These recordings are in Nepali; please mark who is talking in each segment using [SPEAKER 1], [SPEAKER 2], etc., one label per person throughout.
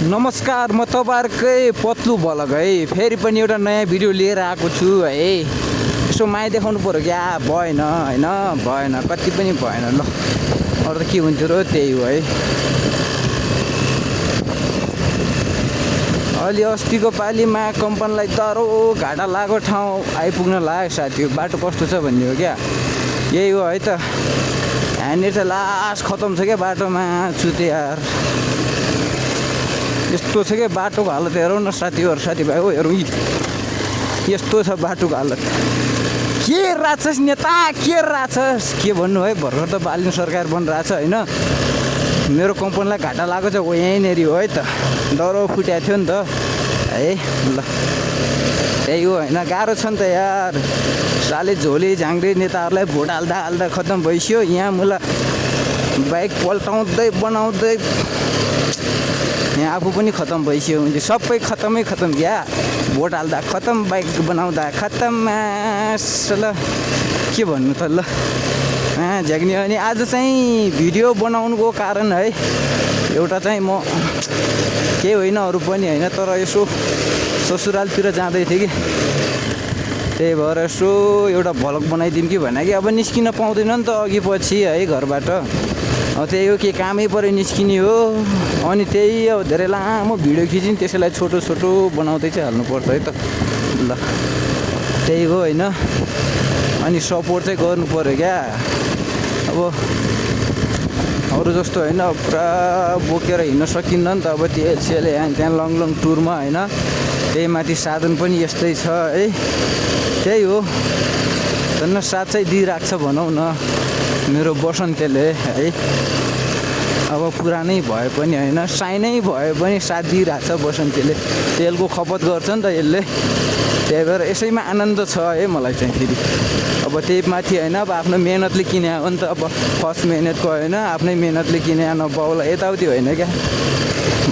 [SPEAKER 1] नमस्कार, म तपाईँहरूकै पत्लु भलक है। फेरि पनि एउटा नयाँ भिडियो लिएर आएको छु है। यसो माया देखाउनु पऱ्यो क्या, भएन होइन, भएन, कति पनि भएन। ल अरू त के हुन्थ्यो र, त्यही हो है। अलि अस्तिको पालि माया कम्पनीलाई दह्रो घाटा लागेको ठाउँ आइपुग्न लाग्यो साथी। बाटो कस्तो छ भन्ने हो क्या, यही हो है त। यहाँनिर त लास्ट खतम छ क्या बाटोमा, चुते यार। यस्तो छ क्या बाटोको हालत, हेरौँ न साथीभाइ हो, हेरौँ यस्तो छ बाटोको हालत। के राछस् नेता, के राछस्, के भन्नु है। भर्खर त बालिन सरकार बनिरहेछ होइन। मेरो कम्पनीलाई घाटा लागेको छ, हो यहीँनिर हो है त। डह्रो फुटेको थियो नि त है। ल त्यही हो होइन, गाह्रो छ नि त यार। साले झोली झाङ्ग्रे नेताहरूलाई भोट हाल्दा खतम भइसक्यो। यहाँ मलाई बाइक पल्टाउँदै बनाउँदै यहाँ आफू पनि खतम भइसक्यो हुन्छ। सबै खतम क्या। भोट हाल्दा खतम, बाइक बनाउँदा खतम। ल के भन्नु त। ल झ्याग्ने। अनि आज चाहिँ भिडियो बनाउनुको कारण है, एउटा चाहिँ म केही होइन अरू पनि होइन, तर यसो ससुरालतिर जाँदै थिएँ कि, त्यही भएर यसो एउटा भ्लग बनाइदिउँ कि भने कि अब निस्किन पाउँदैन नि त अघि पछि है घरबाट। त्यही हो, के कामै पऱ्यो निस्किने हो। अनि त्यही अब धेरै लामो भिडियो खिचिन्, त्यसैलाई छोटो बनाउँदै चाहिँ हाल्नुपर्छ है त। ल त्यही हो होइन। अनि सपोर्ट चाहिँ गर्नु पऱ्यो क्या। अब अरू जस्तो होइन, पुरा बोकेर हिँड्न सकिन्न नि त। अब तेल यहाँ त्यहाँ लङ टुरमा होइन। त्यही माथि साधन पनि यस्तै छ है। त्यही हो, झन् साथ चाहिँ दिइरहेको छ भनौँ न मेरो बसन्तेले है। अब पुरानै भए पनि होइन, साइनै भए पनि साथ दिइरहेको छ बसन्तीले। तेलको खपत गर्छ नि त यसले, त्यही भएर यसैमा आनन्द छ है मलाई चाहिँ फेरि। अब त्यही माथि होइन, अब आफ्नो मेहनतले किने हो नि त। अब फर्स्ट मेहनतको होइन, आफ्नै मेहनतले किने, न बाउलाई यताउति होइन क्या।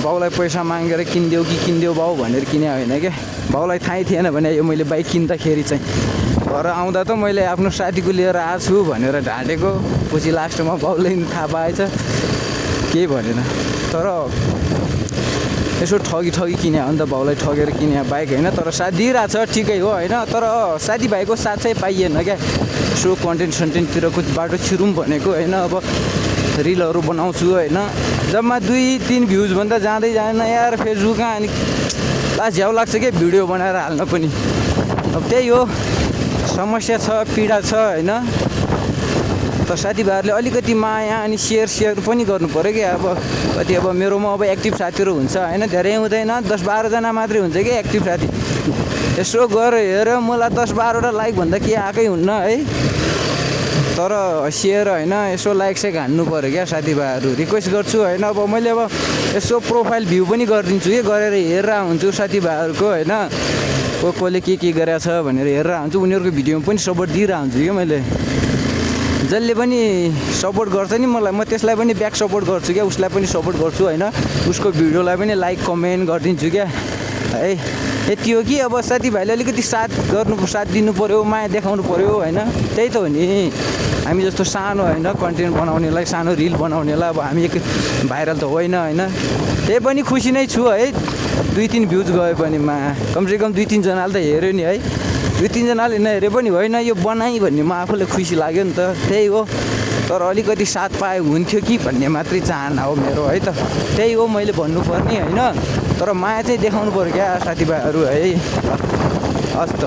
[SPEAKER 1] बाउलाई पैसा मागेर किनिदेऊ बाउ भनेर किने होइन क्या। बाउलाई थाहै थिएन भने यो मैले बाइक किन्दाखेरि चाहिँ घर आउँदा त मैले आफ्नो साथीको लिएर आएको छु भनेर ढाँटेको, पछि लास्टमा बाउले थाहा पाएछ, केही भनेन। तर यसो ठगी किने हो नि त, बाउलाई ठगेर किने बाइक होइन। तर साथ दिइरहेछ, ठिकै हो होइन। तर साथीभाइको साथ चाहिँ पाइएन क्या। यसो कन्टेन्टतिरको बाटो छिरौँ भनेको होइन। अब रिलहरू बनाउँछु होइन, जम्मा 2-3 भ्युजभन्दा जाँदै जाँदैन यार फेसबुकमा। अनि लास्ट झ्याउ लाग्छ क्या भिडियो बनाएर हाल्न पनि। अब त्यही हो, समस्या छ, पीडा छ होइन। त साथीभाइहरूले अलिकति माया अनि सेयर पनि गर्नु पऱ्यो क्या। अब कति अब मेरोमा अब एक्टिभ साथीहरू हुन्छ होइन, धेरै हुँदैन, 10-12 जना मात्रै हुन्छ कि एक्टिभ साथी। यसो गएर हेर, मलाई 10-12वटा लाइक भन्दा के आएकै हुन्न है। तर सेयर होइन, यसो लाइक चाहिँ हान्नु पऱ्यो क्या साथीभाइहरू, रिक्वेस्ट गर्छु होइन। अब मैले अब यसो प्रोफाइल भ्यू पनि गरिदिन्छु कि, गरेर हेरेर हुन्छु साथीभाइहरूको होइन। कसले के गरेछ भनेर हेरेर हुन्छु, उनीहरूको भिडियोमा पनि सपोर्ट दिइरहेको हुन्छु कि मैले। जसले पनि सपोर्ट गर्छ नि मलाई, म त्यसलाई पनि ब्याक सपोर्ट गर्छु क्या, उसलाई पनि सपोर्ट गर्छु होइन। उसको भिडियोलाई पनि लाइक कमेन्ट गरिदिन्छु क्या है। यति हो कि अब साथीभाइले अलिकति साथ दिनु पऱ्यो, माया देखाउनु पऱ्यो होइन। त्यही त हो नि, हामी जस्तो सानो होइन कन्टेन्ट बनाउनेलाई, सानो रिल बनाउनेलाई अब हामी एक भाइरल त होइन होइन। त्यही पनि खुसी नै छु है। 2-3 भ्युज गए पनि कमसेकम 2-3 जनाले त हेऱ्यो नि है। 2-3 जनाले नहेरे पनि होइन, यो बनाइ भन्ने म आफूलाई खुसी लाग्यो नि त। त्यही हो, तर अलिकति साथ पाए हुन्थ्यो कि भन्ने मात्रै चाहना हो मेरो है त। त्यही हो मैले भन्नुपर्ने होइन। तर माया चाहिँ देखाउनु पऱ्यो क्या साथीभाइहरू है। हस् त।